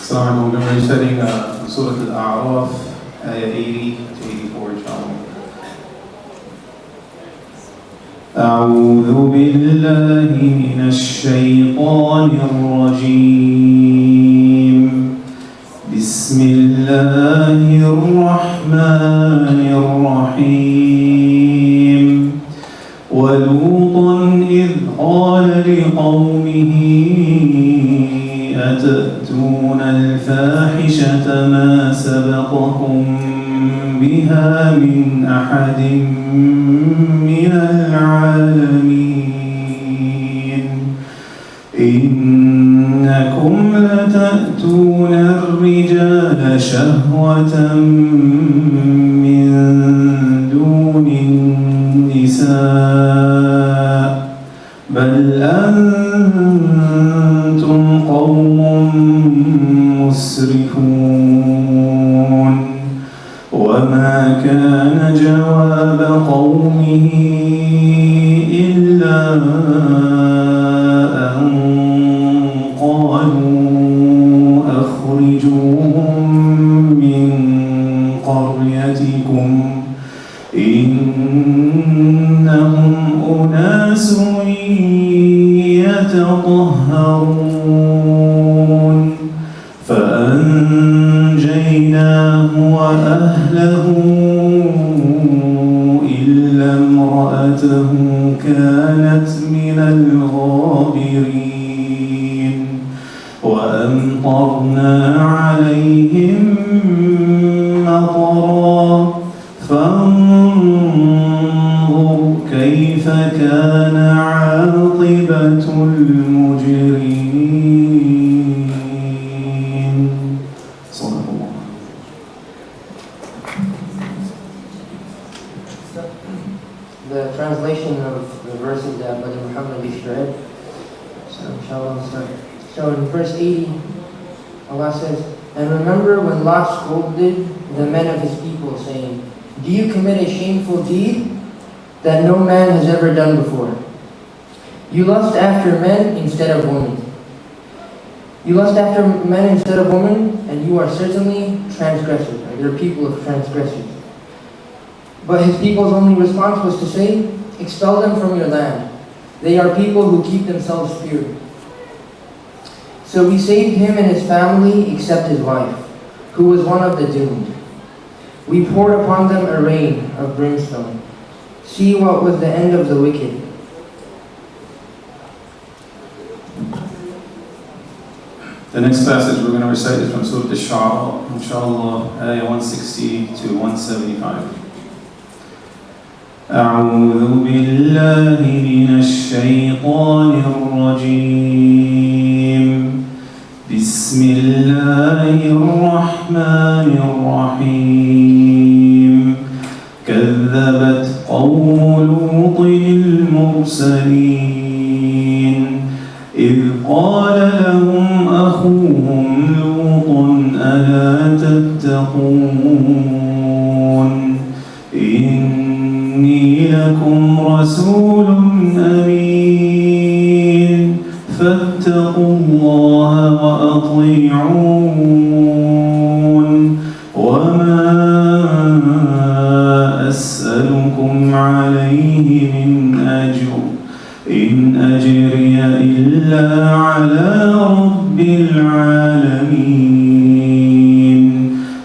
Assalamu alaikum. We're going to be studying Surah Al-A'raf, ayah 80 to 84, inshallah. أعوذ بالله من الشيطان الرجيم. بسم الله الرحمن الرحيم. ولوطا إذ قال لقومه أتأتون الفاحشة ما سبقكم بها من أحد من العالمين إنكم لتأتون الرجال شهوة من دون النساء بل أنتم قوم مسرفون وما كان جواب قومه إلا أن قالوا أخرجوهم من قريتكم إنهم أناس يتطهرون فأنجيناه وأهله إلا امرأته كانت من الغابرين وأمطرنا عليهم مطرا فانظر كيف كان عاقبة المجرمين. صدق الله. The translation of the verses that Brother Muhammad just read. So inshallah we'll start. So in verse 80, Allah says, "And remember when Lot scolded the men of his people, saying, do you commit a shameful deed that no man has ever done before? You lust after men instead of women. You lust after men instead of women, and you are certainly transgressors." Right? You're people of transgressors. But his people's only response was to say, "Expel them from your land. They are people who keep themselves pure." So we saved him and his family except his wife, who was one of the doomed. We poured upon them a rain of brimstone. See what was the end of the wicked. The next passage we're going to recite is from Surah Al-Sha'ra, inshallah, ayah 160 to 175. أعوذ بالله من الشيطان الرجيم. بسم الله الرحمن الرحيم. كذبت قوم لوط المرسلين إذ قال لهم أخوهم لوط ألا تتقون إني لكم رسول أمين فاتقوا الله وأطيعون وما أسألكم عليه من أجر إن أجري إلا على رب العالمين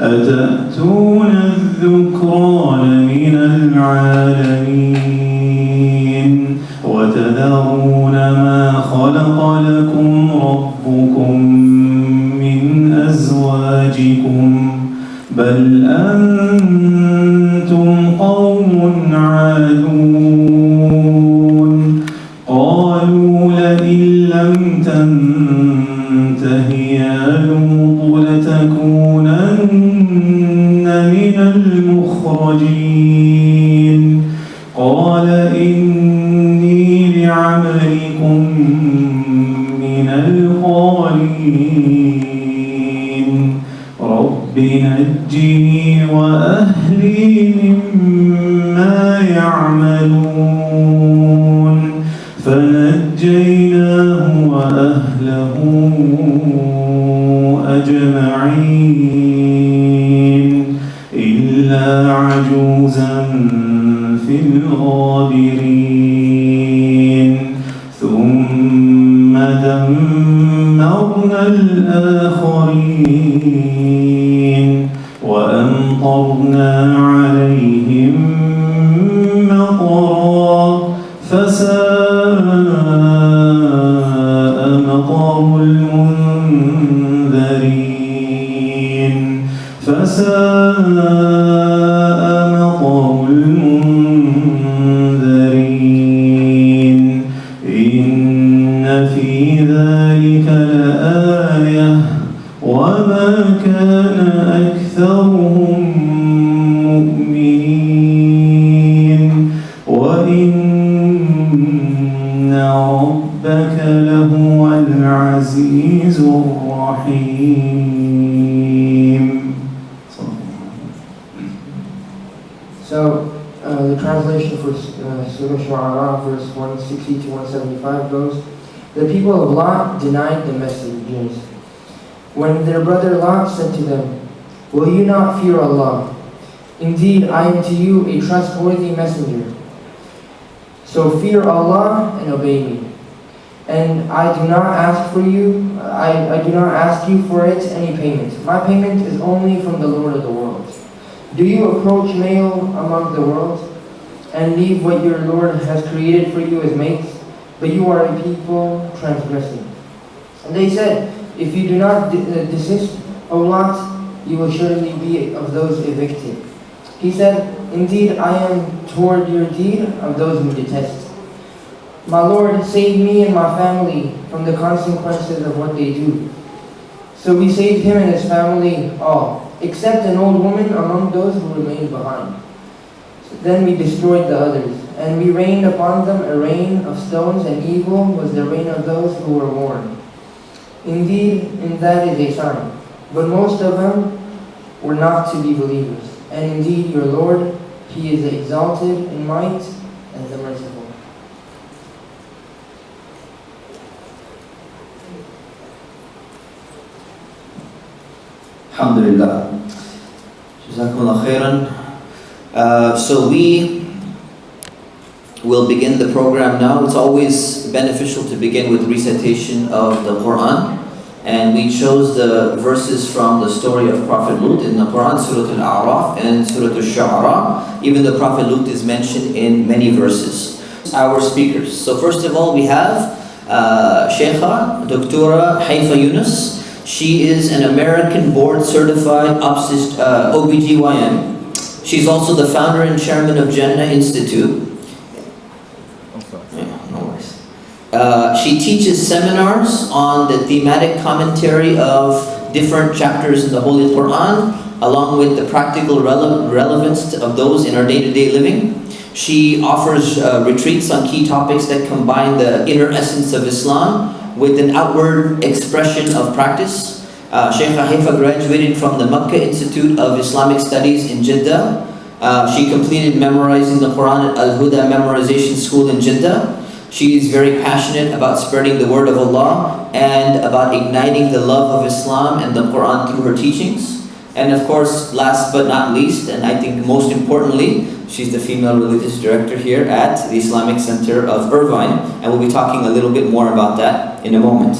أتأتون الذكران من العالمين وتذرون ما خلق لكم ربكم من أزواجكم بل أنتم قوم عادون قالوا لئن لم تنته يا لوط لتكونن من المخرجين قال إني لعملكم من القالين رب نجني وأهلي مما يعملون فنجيناه وأهله أجمعين إلا عجوزا في الغابرين ثم دمرنا الآخرين وأمطرنا عليهم مطرا فساء مطر المنذرين إن في ذلك لآية وما كان أكثرهم مؤمنين وإن ربك لهو العزيز الرحيم. So, the translation for Surah Shu'ara, verse 160 to 175 goes, the people of Lot denied the messengers. When their brother Lot said to them, will you not fear Allah? Indeed, I am to you a trustworthy messenger. So fear Allah and obey me. And I do not ask for you, I do not ask you for it any payment. My payment is only from the Lord of the worlds. Do you approach male among the worlds and leave what your Lord has created for you as mates? But you are a people transgressing. And they said, if you do not desist, O Lot, you will surely be of those evicted. He said, indeed, I am toward your deed of those who detest. My Lord, save me and my family from the consequences of what they do. So we saved him and his family all, except an old woman among those who remained behind. Then we destroyed the others, and we rained upon them a rain of stones, and evil was the rain of those who were warned. Indeed, in that is a sign, but most of them were not to be believers. And indeed, your Lord, He is exalted in might and the merciful. Alhamdulillah. Jazakumullah khairan. So we will begin the program now. It's always beneficial to begin with recitation of the Quran. And we chose the verses from the story of Prophet Lut in the Quran, Surah Al-A'raf and Surah Al-Shu'ara. Even the Prophet Lut is mentioned in many verses. Our speakers. So first of all, we have Sheikh Dr. Haifa Yunus. She is an American board-certified OBGYN. She's also the founder and chairman of Jannah Institute. She teaches seminars on the thematic commentary of different chapters in the Holy Quran, along with the practical relevance of those in our day-to-day living. She offers retreats on key topics that combine the inner essence of Islam with an outward expression of practice. Sheikh Haifa graduated from the Makkah Institute of Islamic Studies in Jeddah. She completed memorizing the Quran at Al-Huda Memorization School in Jeddah. She is very passionate about spreading the word of Allah and about igniting the love of Islam and the Quran through her teachings. And of course, last but not least, and I think most importantly, she's the female religious director here at the Islamic Center of Irvine, and we'll be talking a little bit more about that in a moment.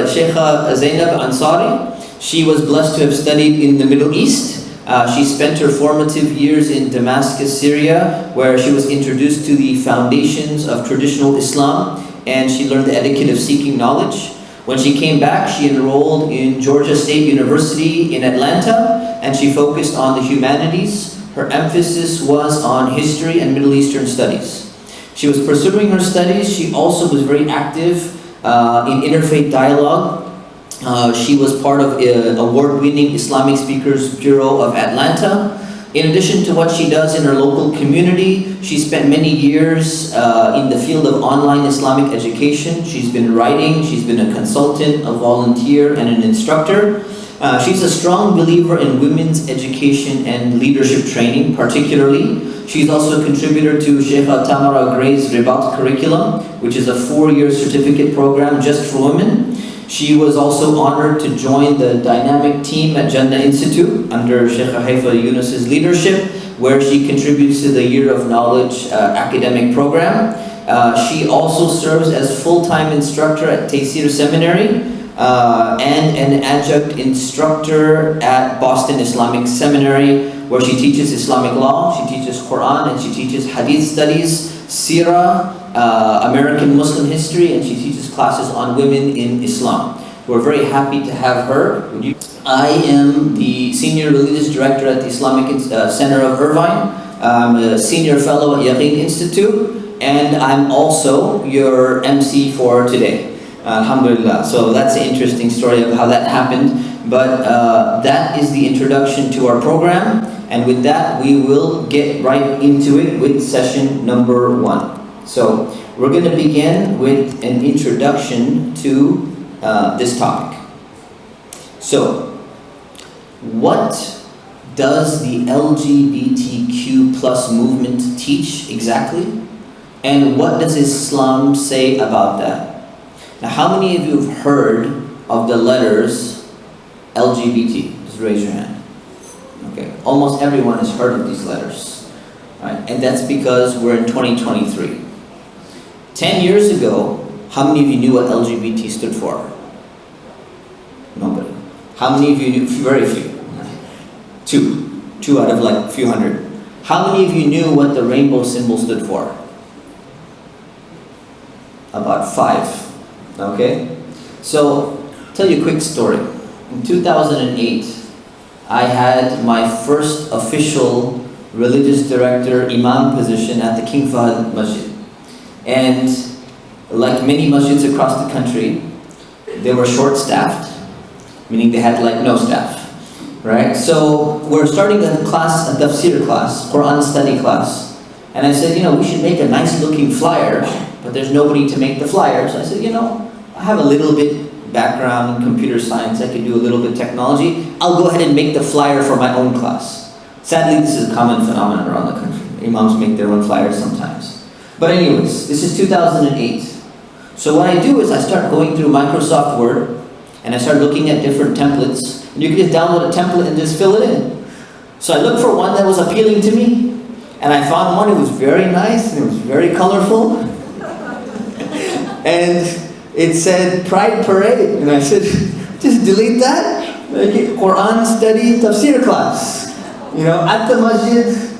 Sheikh Zainab Ansari, she was blessed to have studied in the Middle East. She spent her formative years in Damascus, Syria, where she was introduced to the foundations of traditional Islam, and she learned the etiquette of seeking knowledge. When she came back, she enrolled in Georgia State University in Atlanta, and she focused on the humanities. Her emphasis was on history and Middle Eastern studies. She was pursuing her studies. She also was very active in interfaith dialogue. She was part of the award-winning Islamic Speakers Bureau of Atlanta. In addition to what she does in her local community, she spent many years in the field of online Islamic education. She's been writing, she's been a consultant, a volunteer, and an instructor. She's a strong believer in women's education and leadership training, particularly. She's also a contributor to Sheikh Tamara Gray's Ribat curriculum, which is a 4-year certificate program just for women. She was also honored to join the dynamic team at Jannah Institute under Sheikh Haifa Yunus's leadership, where she contributes to the Year of Knowledge academic program. She also serves as full-time instructor at Taysir Seminary and an adjunct instructor at Boston Islamic Seminary, where she teaches Islamic law, she teaches Quran, and she teaches Hadith studies, Sirah, American Muslim history, and she teaches classes on women in Islam. We're very happy to have her. I am the Senior Religious Director at the Islamic Center of Irvine. I'm a Senior Fellow at Yaqeen Institute, and I'm also your MC for today. Alhamdulillah. So that's an interesting story of how that happened. But that is the introduction to our program. And with that, we will get right into it with session number 1. So we're going to begin with an introduction to this topic. So, what does the LGBTQ plus movement teach exactly? And what does Islam say about that? Now, how many of you have heard of the letters LGBT? Just raise your hand. Okay, almost everyone has heard of these letters, right? And that's because we're in 2023. 10 years ago, how many of you knew what LGBT stood for? Nobody. How many of you knew? Very few. Two out of like a few hundred. How many of you knew what the rainbow symbol stood for? About 5. Okay? So, I'll tell you a quick story. In 2008, I had my first official religious director imam position at the King Fahd Masjid. And like many masjids across the country, they were short-staffed, meaning they had like no staff, right? So we're starting a class, a tafsir class, Quran study class. And I said, we should make a nice looking flyer, but there's nobody to make the flyer. So I said, I have a little bit background in computer science, I can do a little bit technology. I'll go ahead and make the flyer for my own class. Sadly, this is a common phenomenon around the country. Imams make their own flyers sometimes. But anyways, this is 2008. So what I do is I start going through Microsoft Word, and I start looking at different templates. And you can just download a template and just fill it in. So I looked for one that was appealing to me, and I found one. It was very nice, and it was very colorful. And it said Pride Parade, and I said, just delete that, make it Quran study tafsir class. At the masjid,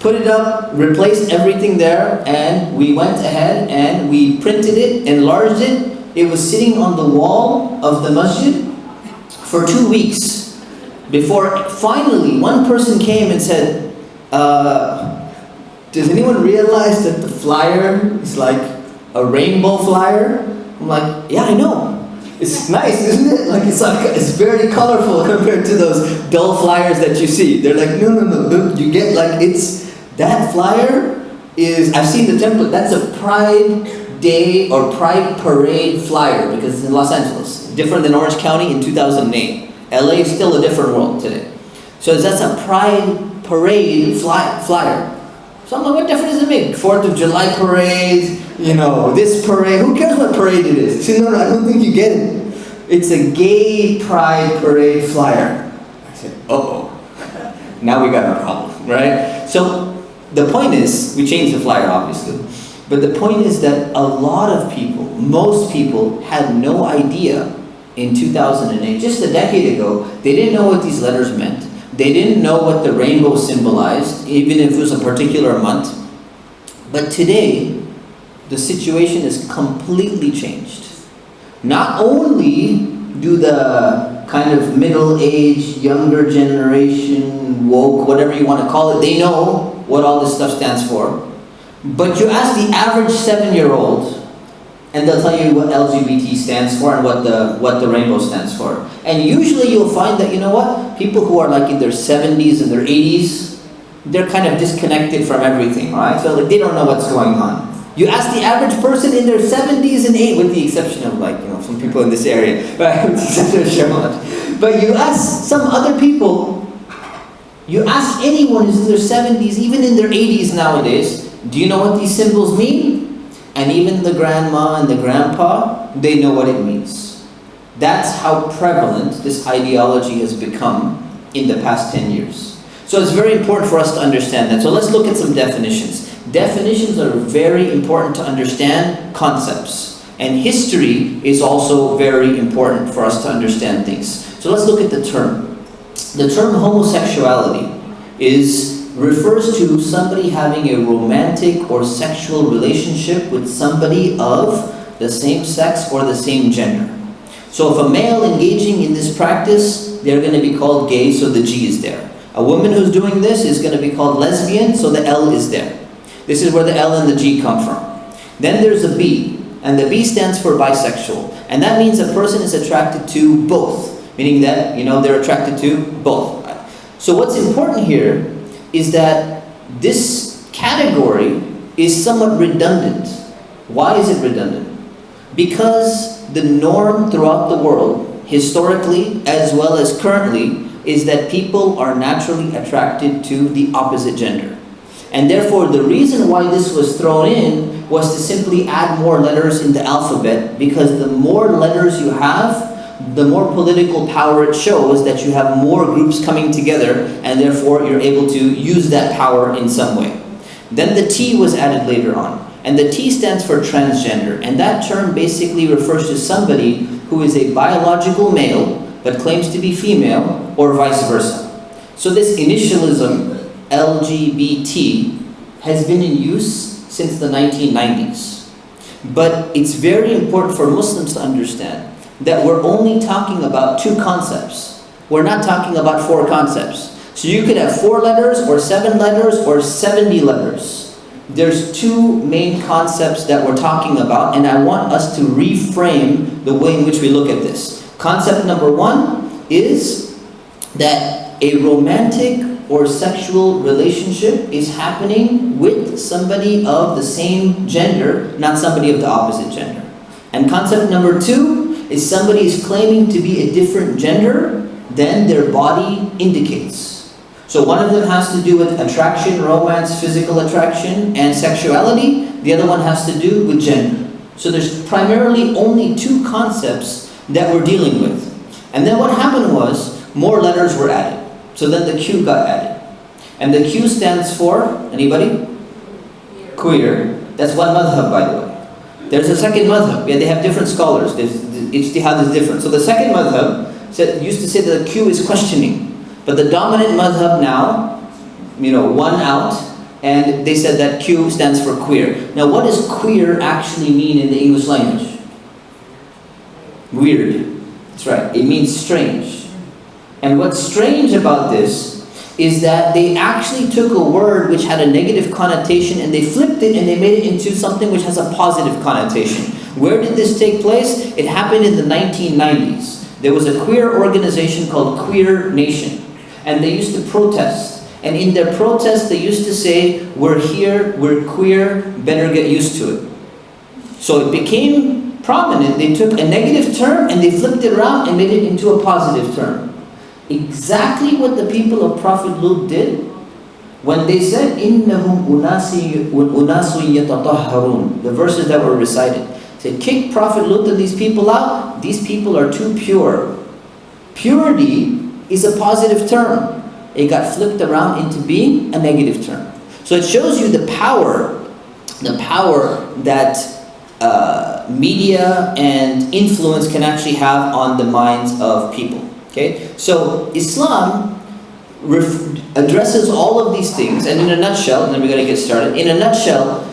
put it up, replaced everything there, and we went ahead and we printed it, enlarged it. It was sitting on the wall of the masjid for 2 weeks before finally one person came and said, does anyone realize that the flyer is like a rainbow flyer? I'm like, yeah, I know. It's nice, isn't it? It's very colorful compared to those dull flyers that you see. They're like, no. You get that flyer is, I've seen the template, that's a Pride Day or Pride Parade flyer because it's in Los Angeles. Different than Orange County in 2008. LA is still a different world today. So that's a Pride Parade flyer. So I'm like, what difference does it make? 4th of July parade, this parade. Who cares what parade it is? She said, no, I don't think you get it. It's a gay pride parade flyer. I said, uh-oh. Now we got a problem, right? So the point is, we changed the flyer obviously, but the point is that a lot of people, most people, had no idea in 2008, just a decade ago, they didn't know what these letters meant. They didn't know what the rainbow symbolized, even if it was a particular month. But today, the situation is completely changed. Not only do the kind of middle-aged, younger generation, woke, whatever you want to call it, they know what all this stuff stands for. But you ask the average 7-year-old, and they'll tell you what LGBT stands for and what the rainbow stands for. And usually you'll find that, people who are like in their 70s and their 80s, they're kind of disconnected from everything, right? So they don't know what's going on. You ask the average person in their 70s and 80s, with the exception of some people in this area, right? But you ask some other people, you ask anyone who's in their 70s, even in their 80s nowadays, do you know what these symbols mean? And even the grandma and the grandpa, they know what it means. That's how prevalent this ideology has become in the past 10 years. So it's very important for us to understand that. So let's look at some definitions. Definitions are very important to understand concepts. And history is also very important for us to understand things. So let's look at the term. The term homosexuality refers to somebody having a romantic or sexual relationship with somebody of the same sex or the same gender. So if a male engaging in this practice, they're going to be called gay, so the G is there. A woman who's doing this is going to be called lesbian, so the L is there. This is where the L and the G come from. Then there's a B, and the B stands for bisexual. And that means a person is attracted to both, meaning that, they're attracted to both. So what's important here is that this category is somewhat redundant. Why is it redundant? Because the norm throughout the world, historically as well as currently, is that people are naturally attracted to the opposite gender. And therefore, the reason why this was thrown in was to simply add more letters in the alphabet, because the more letters you have, the more political power it shows that you have more groups coming together, and therefore you're able to use that power in some way. Then the T was added later on. And the T stands for transgender. And that term basically refers to somebody who is a biological male but claims to be female, or vice versa. So this initialism, LGBT, has been in use since the 1990s. But it's very important for Muslims to understand that we're only talking about two concepts. We're not talking about four concepts. So you could have 4 letters, or 7 letters, or 70 letters. There's two main concepts that we're talking about, and I want us to reframe the way in which we look at this. Concept number 1 is that a romantic or sexual relationship is happening with somebody of the same gender, not somebody of the opposite gender. And concept number 2 is somebody is claiming to be a different gender than their body indicates. So one of them has to do with attraction, romance, physical attraction, and sexuality. The other one has to do with gender. So there's primarily only 2 concepts that we're dealing with. And then what happened was, more letters were added. So then the Q got added. And the Q stands for, anybody? Queer. That's one madhab, by the way. There's a second madhab. Yeah, they have different scholars. Ijtihad is different. So the second madhab used to say that the Q is questioning. But the dominant madhab now, won out, and they said that Q stands for queer. Now what does queer actually mean in the English language? Weird. That's right. It means strange. And what's strange about this is that they actually took a word which had a negative connotation and they flipped it and they made it into something which has a positive connotation. Where did this take place? It happened in the 1990s. There was a queer organization called Queer Nation. And they used to protest. And in their protest, they used to say, we're here, we're queer, better get used to it. So it became prominent. They took a negative term and they flipped it around and made it into a positive term. Exactly what the people of Prophet Lut did when they said, إِنَّهُمْ أُنَاسٌ يَتَطَهَّرُونَ. The verses that were recited. Said, kick Prophet Lut and these people out. These people are too pure. Purity is a positive term. It got flipped around into being a negative term. So it shows you the power that media and influence can actually have on the minds of people. Okay, so Islam addresses all of these things, and in a nutshell, and then we're going to get started. In a nutshell,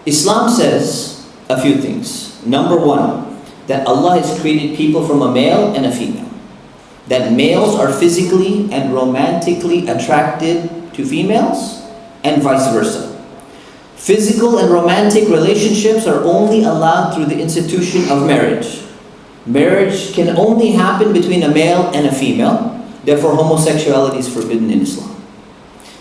Islam says a few things. Number 1, that Allah has created people from a male and a female. That males are physically and romantically attracted to females, and vice versa. Physical and romantic relationships are only allowed through the institution of marriage. Marriage can only happen between a male and a female. Therefore, homosexuality is forbidden in Islam.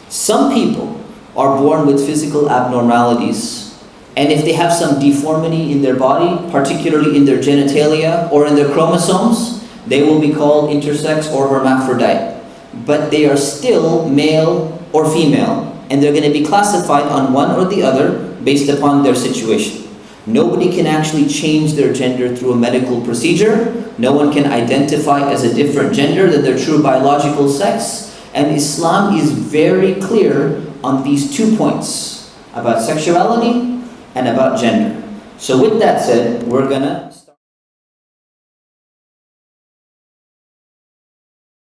Some people are born with physical abnormalities, and if they have some deformity in their body, particularly in their genitalia or in their chromosomes, they will be called intersex or hermaphrodite. But they are still male or female, and they're going to be classified on one or the other based upon their situation. Nobody can actually change their gender through a medical procedure. No one can identify as a different gender than their true biological sex. And Islam is very clear on these 2 points, about sexuality and about gender. So with that said, we're gonna